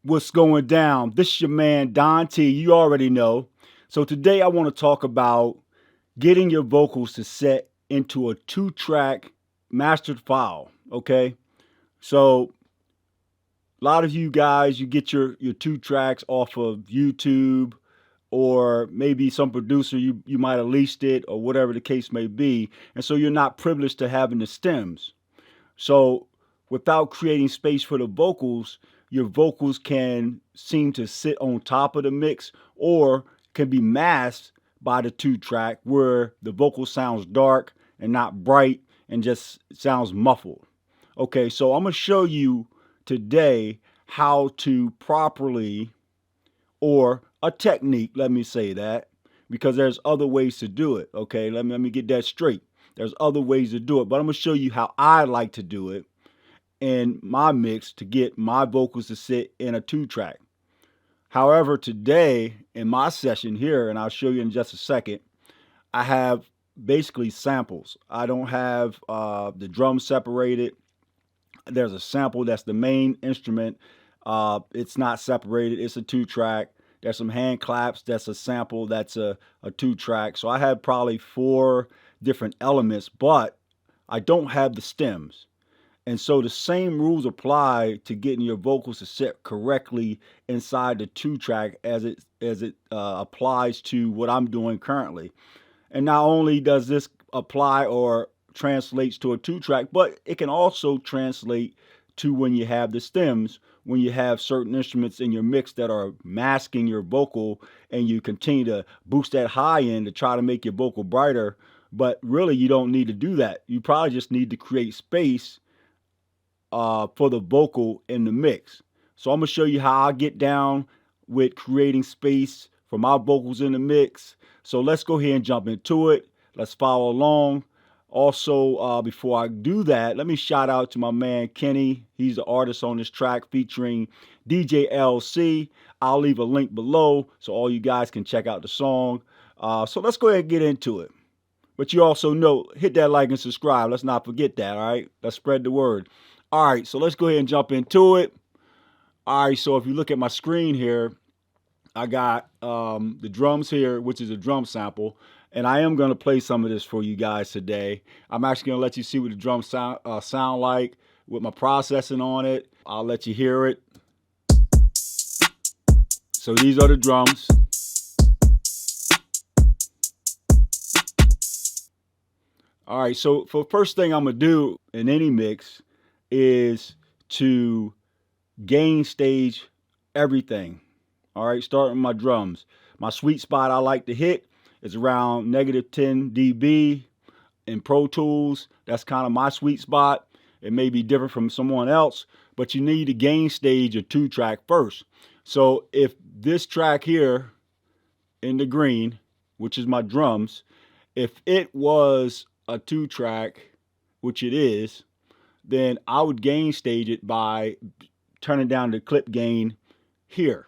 What's going down? This is your man Don T. You already know. So today I want to talk about getting your vocals to set into a 2-track mastered file. Okay, so a lot of you guys, you get your 2 tracks off of YouTube, or maybe some producer you might have leased it, or whatever the case may be, and so you're not privileged to having the stems. So without creating space for the vocals, your vocals can seem to sit on top of the mix, or can be masked by the 2-track where the vocal sounds dark and not bright and just sounds muffled. Okay, so I'm going to show you today how to properly, or a technique, let me say that, because there's other ways to do it. Okay, let me get that straight. There's other ways to do it, but I'm going to show you how I like to do it in my mix to get my vocals to sit in a 2-track. However, today in my session here, and I'll show you in just a second, I have basically samples. I don't have the drums separated. There's a sample that's the main instrument. It's not separated. It's a 2-track. There's some hand claps. That's a sample. That's a 2-track. So I have probably 4 different elements, but I don't have the stems. And so the same rules apply to getting your vocals to sit correctly inside the 2-track as it applies to what I'm doing currently. And not only does this apply or translates to a 2-track, but it can also translate to when you have the stems, when you have certain instruments in your mix that are masking your vocal, and you continue to boost that high end to try to make your vocal brighter. But really, you don't need to do that. You probably just need to create space for the vocal in the mix. So I'm going to show you how I get down with creating space for my vocals in the mix. So let's go ahead and jump into it. Let's follow along. Also, before I do that, let me shout out to my man Kenny. He's the artist on this track featuring DJLC. I'll leave a link below so all you guys can check out the song. So let's go ahead and get into it. But you also know, hit that like and subscribe. Let's not forget that, all right? Let's spread the word. All right, so let's go ahead and jump into it. All right, so if you look at my screen here, I got the drums here, which is a drum sample. And I am going to play some of this for you guys today. I'm actually going to let you see what the drums sound like with my processing on it. I'll let you hear it. So these are the drums. All right, so for the first thing I'm going to do in any mix is to gain stage everything. All right, starting with my drums. My sweet spot I like to hit is around -10 dB in Pro Tools. That's kind of my sweet spot. It may be different from someone else, but you need to gain stage a 2-track first. So if this track here in the green, which is my drums, if it was a 2-track, which it is, then I would gain stage it by turning down the clip gain here.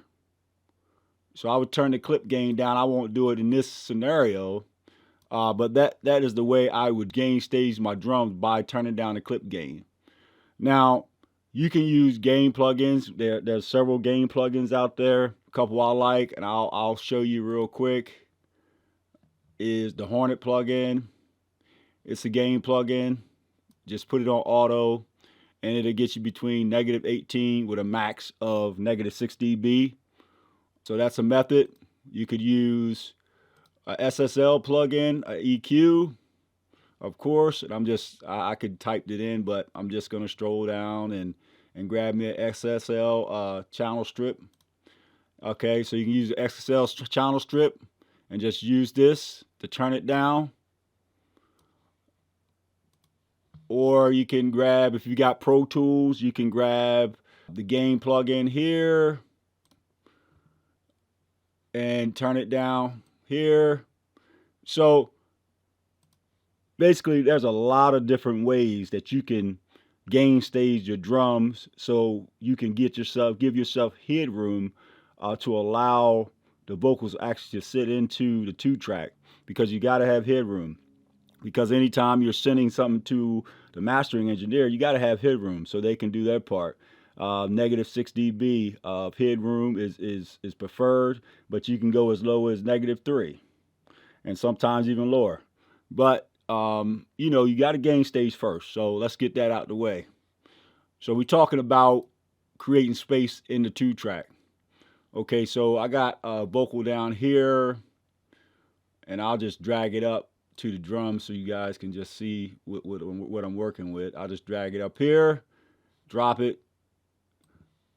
So I would turn the clip gain down. I won't do it in this scenario, but that is the way I would gain stage my drums, by turning down the clip gain. Now, you can use gain plugins. There's several gain plugins out there. A couple I like, and I'll show you real quick. Is the Hornet plugin. It's a gain plugin. Just put it on auto, and it'll get you between -18 with a max of -6 dB. So that's a method. You could use a SSL plugin, a EQ, of course. And I could type it in, but I'm just going to stroll down and grab me an SSL channel strip. Okay, so you can use the SSL channel strip and just use this to turn it down. Or you can grab, if you got Pro Tools, you can grab the gain plugin here and turn it down here. So basically, there's a lot of different ways that you can gain stage your drums, so you can give yourself headroom to allow the vocals actually to sit into the 2-track, because you got to have headroom. Because anytime you're sending something to the mastering engineer, you got to have headroom so they can do their part. Negative 6 dB of headroom is preferred, but you can go as low as negative 3, and sometimes even lower. But you got to gain stage first. So let's get that out the way. So we're talking about creating space in the 2-track. Okay, so I got a vocal down here, and I'll just drag it up to the drum so you guys can just see what I'm working with. I'll just drag it up here, drop it,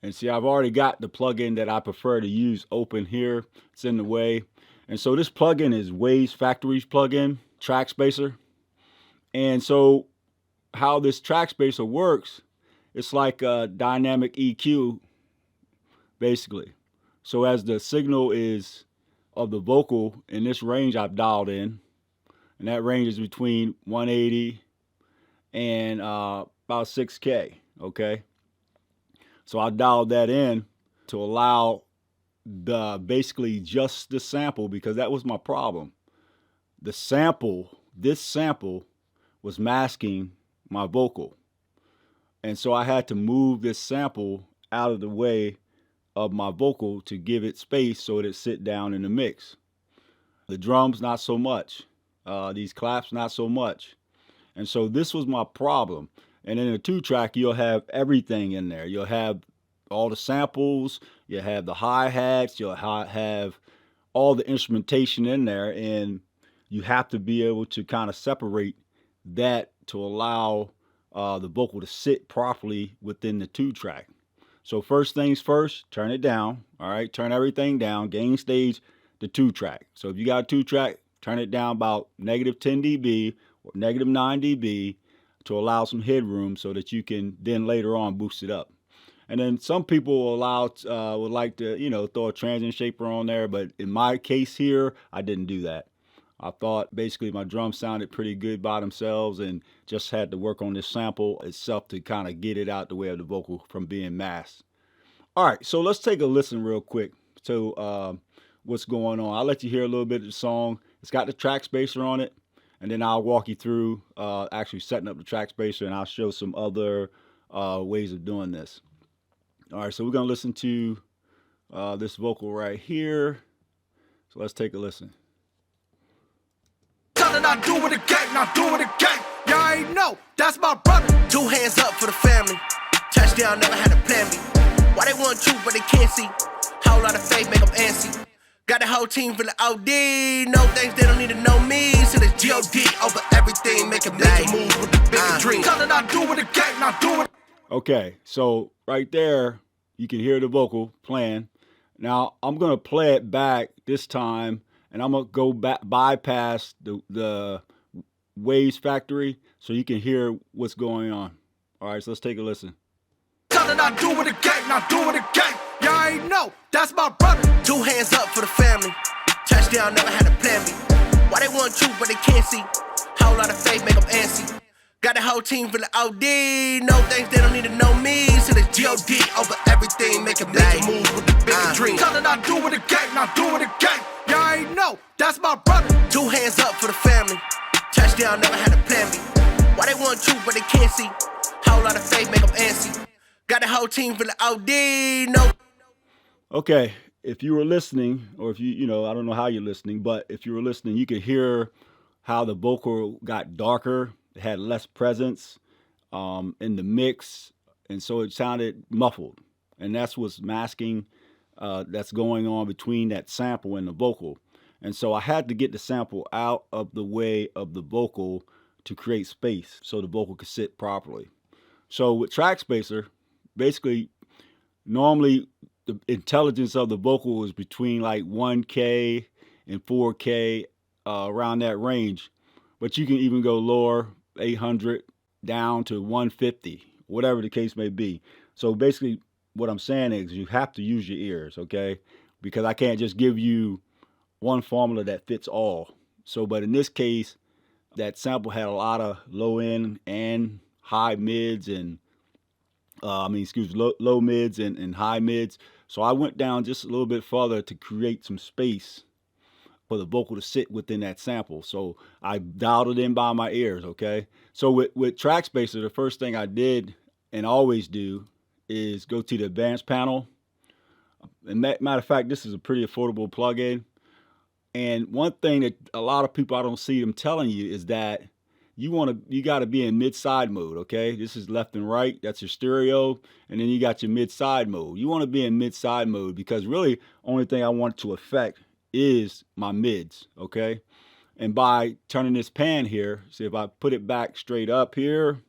and see I've already got the plugin that I prefer to use open here. It's in the way. And so this plugin is Waves Factory's plugin, Trackspacer. And so how this Trackspacer works, it's like a dynamic EQ, basically. So as the signal is of the vocal in this range I've dialed in, and that range is between 180 and about 6K, okay? So I dialed that in to allow basically just the sample, because that was my problem. This sample was masking my vocal. And so I had to move this sample out of the way of my vocal to give it space so it sit down in the mix. The drums, not so much. These claps, not so much. And so this was my problem. And in a 2-track, you'll have everything in there. You'll have all the samples, you'll have the hi-hats, you'll have all the instrumentation in there, and you have to be able to kind of separate that to allow the vocal to sit properly within the 2-track. So first things first, turn it down. All right, turn everything down. Gain stage the 2-track. So if you got a 2-track, turn it down about negative 10 dB or negative 9 dB to allow some headroom so that you can then later on boost it up. And then some people would like to, throw a transient shaper on there, but in my case here, I didn't do that. I thought basically my drums sounded pretty good by themselves, and just had to work on this sample itself to kind of get it out the way of the vocal from being masked. All right, so let's take a listen real quick to what's going on. I'll let you hear a little bit of the song. It's got the Trackspacer on it, and then I'll walk you through actually setting up the Trackspacer, and I'll show some other ways of doing this. All right, so we're going to listen to this vocal right here. So let's take a listen. I do it again, I do it again. Y'all ain't know, that's my brother. 2 hands up for the family. Touchdown, never had a plan B. Why they want truth, but they can't see? Whole lot of faith make them antsy. Got the whole team feeling OD. No things, they don't need to know me. So it's G.O.D. over everything. Making major moves with the bigger dream. I do it again, I do it. Okay, so right there, you can hear the vocal playing. Now, I'm going to play it back this time, and I'm going to go back, bypass the Waves Factory so you can hear what's going on. All right, so let's take a listen. I do it again, I do it again. Y'all ain't know, that's my brother. 2 hands up for the family. Touchdown, never had a plan B. Why they want truth, but they can't see? Whole lot of faith make them antsy. Got the whole team feeling OD. No things, they don't need to know me. So it's G.O.D. over everything. Making major moves with the bigger dream. I do it again, I do it again. Y'all ain't know, that's my brother. 2 hands up for the family. Touchdown, never had a plan B. Why they want truth, but they can't see? Whole lot of faith make them antsy. Got the whole team feeling OD. No. Okay, if you were listening, or if you I don't know how you're listening, but if you were listening, you could hear how the vocal got darker. It had less presence in the mix, and so it sounded muffled. And that's what's masking that's going on between that sample and the vocal. And so I had to get the sample out of the way of the vocal to create space so the vocal could sit properly. So with Trackspacer, basically, normally the intelligence of the vocal is between like 1K and 4K, around that range. But you can even go lower, 800 down to 150, whatever the case may be. So basically what I'm saying is you have to use your ears, okay? Because I can't just give you one formula that fits all. So, but in this case, that sample had a lot of low end and high mids and low mids and high mids. So I went down just a little bit further to create some space for the vocal to sit within that sample. So I dialed it in by my ears, okay? So with Trackspacer, the first thing I did and always do is go to the advanced panel. And matter of fact, this is a pretty affordable plugin. And one thing that a lot of people, I don't see them telling you, is that you got to be in mid-side mode, okay? This is left and right, that's your stereo, and then you got your mid-side mode. You want to be in mid-side mode because really only thing I want to affect is my mids, okay? And by turning this pan here, see if I put it back straight up here,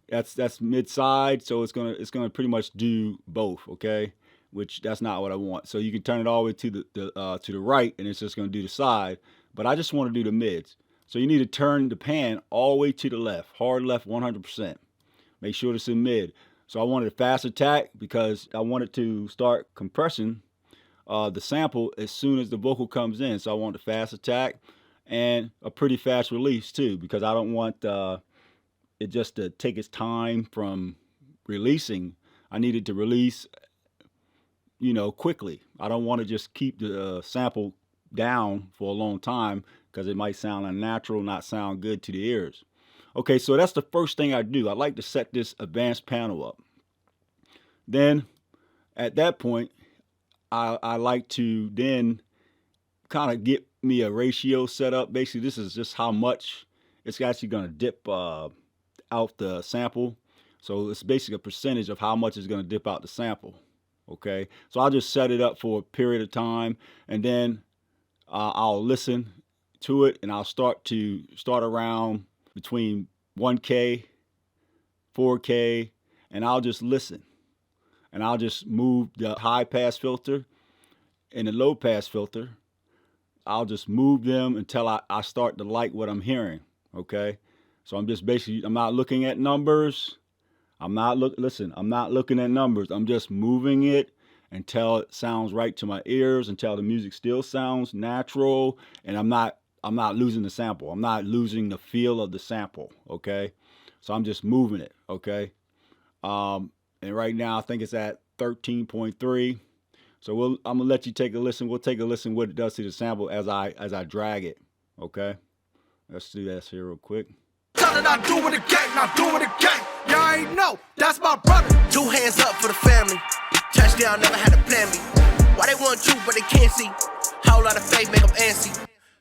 that's mid-side, so it's gonna pretty much do both, okay? Which that's not what I want. So you can turn it all the way to the right, and it's just gonna do the side. But I just want to do the mids. So you need to turn the pan all the way to the left, hard left 100%. Make sure it's in mid. So I wanted a fast attack because I wanted to start compressing the sample as soon as the vocal comes in. So I want the fast attack and a pretty fast release too, because I don't want it just to take its time from releasing. I need it to release, quickly. I don't want to just keep the sample down for a long time because it might sound unnatural, not sound good to the ears. Okay, so that's the first thing I do. I like to set this advanced panel up. Then at that point, I like to then kind of get me a ratio set up. Basically, this is just how much it's actually going to dip out the sample. So it's basically a percentage of how much is going to dip out the sample. Okay, so I'll just set it up for a period of time, and then I'll listen to it, and I'll start around between 1K, 4K, and I'll just listen. And I'll just move the high pass filter and the low pass filter. I'll just move them until I start to like what I'm hearing, okay? So I'm just basically, I'm not looking at numbers. I'm not looking at numbers. I'm just moving it until it sounds right to my ears, until the music still sounds natural, and I'm not losing the sample. I'm not losing the feel of the sample, okay? So I'm just moving it, okay? And right now I think it's at 13.3. So I'm gonna let you take a listen. We'll take a listen what it does to the sample as I drag it, okay? Let's do this here real quick. Tell it I do it again, I do it again. Y'all ain't know, that's my brother. 2 hands up for the family. Touchdown, never had to plan me. Why they want you, but they can't see? Whole lot of faith make them antsy.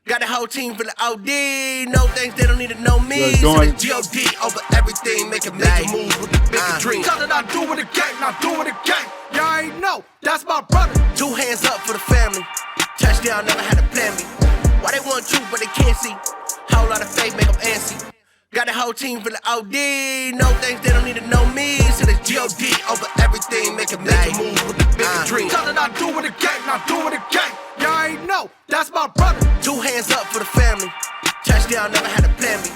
Got the whole team for the OD. No thanks, they don't need to know me. So it's G.O.D. over everything, make a move with the bigger dream. Tell it I do it again, I do it again. Y'all ain't know, that's my brother. 2 hands up for the family. Touchdown, never had to plan me. Why they want you, but they can't see? Whole lot of faith make them antsy. Got the whole team for the OD. No thanks, they don't need to know me. So it's G.O.D. over everything, make a move with the bigger dream. Tell it I do it again, I do it again. Y'all ain't know, that's my brother. 2 hands up for the family. Touchdown, never had to plan me.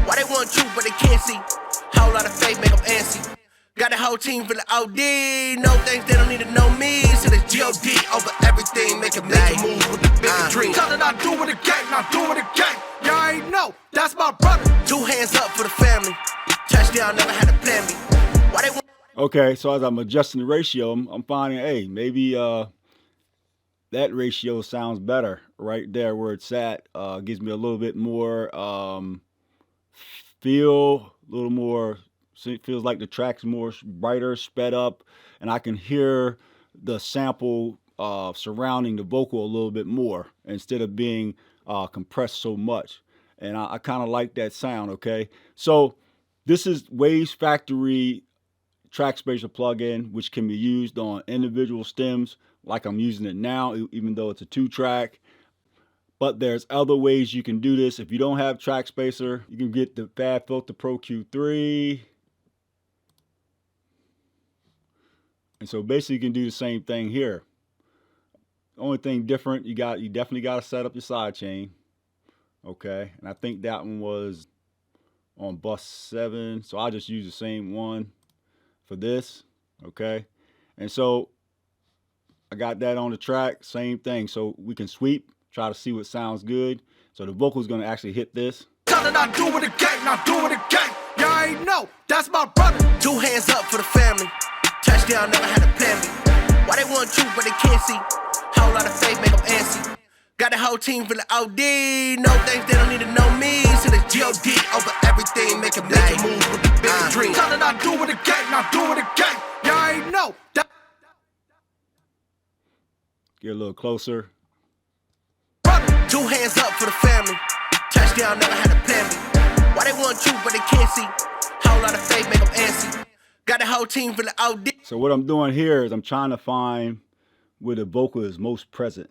Why they want you, but they can't see? Whole lot of faith make them antsy. Got the whole team for the OD. No thanks, they don't need to know me. So it's G.O.D. over everything, make a move with the bigger dream. Tell it I do it again, I do it again. Y'all ain't know, that's my brother. 2 hands up for the family. Touchdown, never had to plan me. Why they want? Okay, so as I'm adjusting the ratio, I'm finding, hey, maybe that ratio sounds better right there where it's at. Gives me a little bit more feel, a little more, it feels like the track's more brighter, sped up, and I can hear the sample surrounding the vocal a little bit more instead of being compressed so much. And I kind of like that sound, okay? So this is Waves Factory Trackspacer plugin, which can be used on individual stems like I'm using it now, even though it's a 2-track. But there's other ways you can do this. If you don't have Trackspacer, you can get the Fab Filter Pro Q3. And so basically you can do the same thing here. Only thing different, you definitely got to set up your sidechain. Okay, and I think that one was on bus 7, so I'll just use the same one for this. Okay, and so I got that on the track, same thing. So we can sweep, try to see what sounds good. So the vocal is going to actually hit this. Tell it I do it again, I do it again. Y'all ain't know, that's my brother. 2 hands up for the family. Touchdown, never had to plan me. Why they want you, but they can't see? Whole lot of faith make them antsy. Got the whole team for the OD. No thanks, they don't need to know me. So it's G.O.D. over everything, make a move with the bigger dream. Tell it I do it again, I do it again. Y'all ain't know that. Get a little closer. Two hands up for the family. Touchdown, never had to plan me. Why they want you, but they can't see? Whole lot of faith make them antsy. Got the whole team feeling OD. So what I'm doing here is I'm trying to find where the vocal is most present.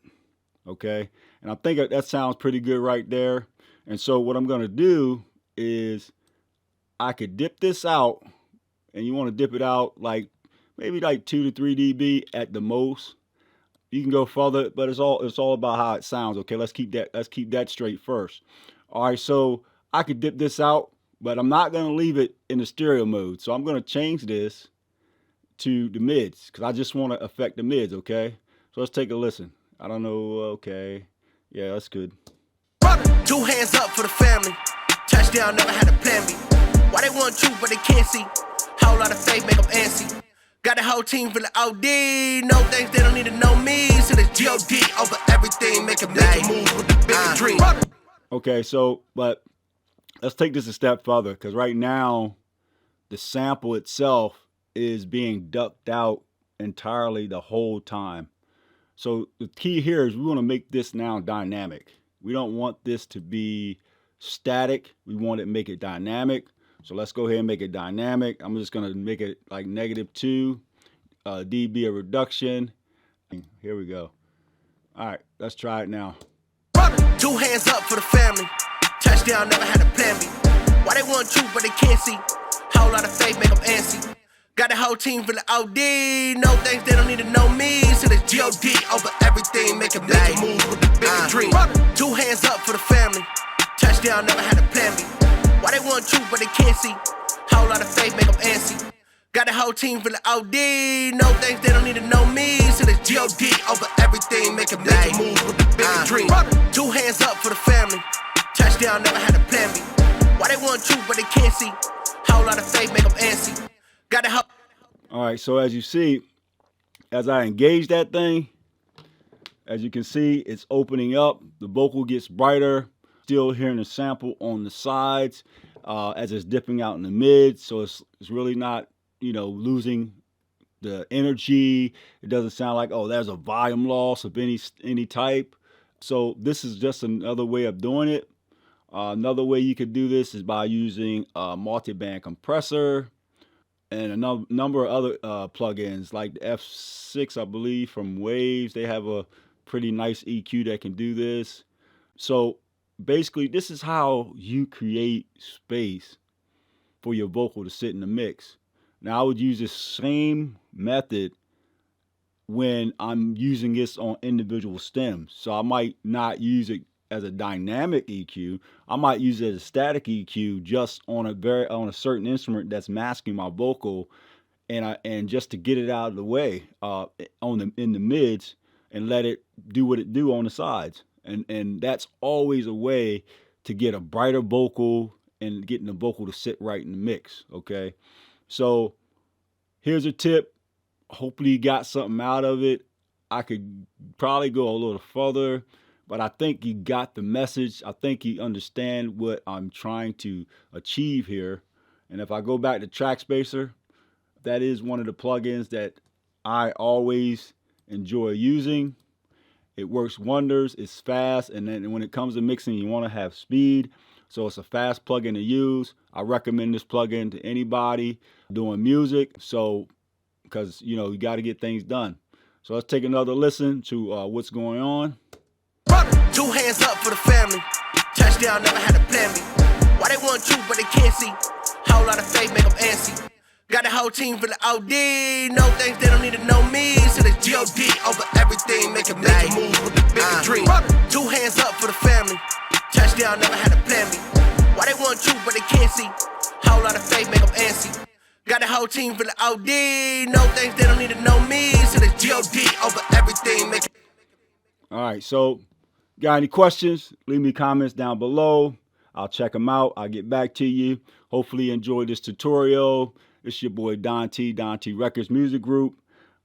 Okay, and I think that sounds pretty good right there. And so what I'm going to do is I could dip this out, and you want to dip it out like maybe like 2 to 3 dB at the most. You can go further, but it's all about how it sounds. Okay, let's keep that straight first. All right, so I could dip this out, but I'm not going to leave it in the stereo mode. So I'm going to change this to the mids because I just want to affect the mids. Okay, so let's take a listen. I don't know. Okay, yeah, that's good. Two hands up for the family. Touchdown, never had to plan me. Why they want you, but they can't see? Whole lot of faith make them antsy. Got the whole team feeling OD. No thanks, they don't need to know me. So there's G.O.D. over everything. Make a move with the big dream. Okay, so, but let's take this a step further because right now the sample itself is being ducked out entirely the whole time. So the key here is we want to make this now dynamic. We don't want this to be static. We want to make it dynamic. So let's go ahead and make it dynamic. I'm just going to make it like -2 dB of reduction. Here we go. All right, let's try it now. Two hands up for the family. Touchdown, never had to plan me. Why they want you, but they can't see? Whole lot of faith make them antsy. Got the whole team feeling OD. No thanks, they don't need to know me. So there's G.O.D. over everything. Make a move with the big dream. Two hands up for the family. Touchdown, never had to plan me. Why they want you, but they can't see? Whole lot of faith make them antsy. Got the whole team feeling OD. No thanks, they don't need to know me. So there's G.O.D. over everything. Make a move with the big dream. Two hands up for the family. Touchdown, never had to plan me. Why they want you, but they can't see? Whole lot of faith make them antsy. Got the whole. All right, so as you see, as I engage that thing, as you can see, it's opening up. The vocal gets brighter. Still hearing the sample on the sides as it's dipping out in the mid. So it's really not, losing the energy. It doesn't sound like, oh, there's a volume loss of any type. So this is just another way of doing it. Another way you could do this is by using a multi-band compressor and a number of other plugins like the F6, I believe, from Waves. They have a pretty nice EQ that can do this. So basically, this is how you create space for your vocal to sit in the mix. Now, I would use this same method when I'm using this on individual stems. So I might not use it as a dynamic EQ. I might use it as a static EQ just on a certain instrument that's masking my vocal, and just to get it out of the way in the mids and let it do what it do on the sides. And that's always a way to get a brighter vocal and getting the vocal to sit right in the mix. Okay, so here's a tip. Hopefully you got something out of it. I could probably go a little further, but I think you got the message. I think you understand what I'm trying to achieve here. And if I go back to Trackspacer, that is one of the plugins that I always enjoy using. It works wonders. It's fast, and then when it comes to mixing, you want to have speed. So it's a fast plugin to use. I recommend this plugin to anybody doing music. So, because you got to get things done. So let's take another listen to what's going on. Two hands up for the family. Touchdown, never had to plan me. Why they want you, but they can't see? Whole lot of faith make them antsy. Got the whole team feeling OD. No thanks, they don't need to know me. So there's G.O.D. over everything. Make a move with the big dream. Two hands up for the family. Touchdown, never had to plan me. Why they want you, but they can't see? Whole lot of faith make them antsy. Got the whole team feeling OD. No thanks, they don't need to know me. So there's G.O.D. over everything. All right, so got any questions? Leave me comments down below. I'll check them out. I'll get back to you. Hopefully you enjoyed this tutorial. It's your boy Don T Records Music Group.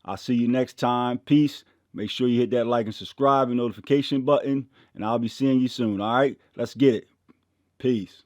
I'll see you next time. Peace. Make sure you hit that like and subscribe and notification button, and I'll be seeing you soon. All right, let's get it. Peace.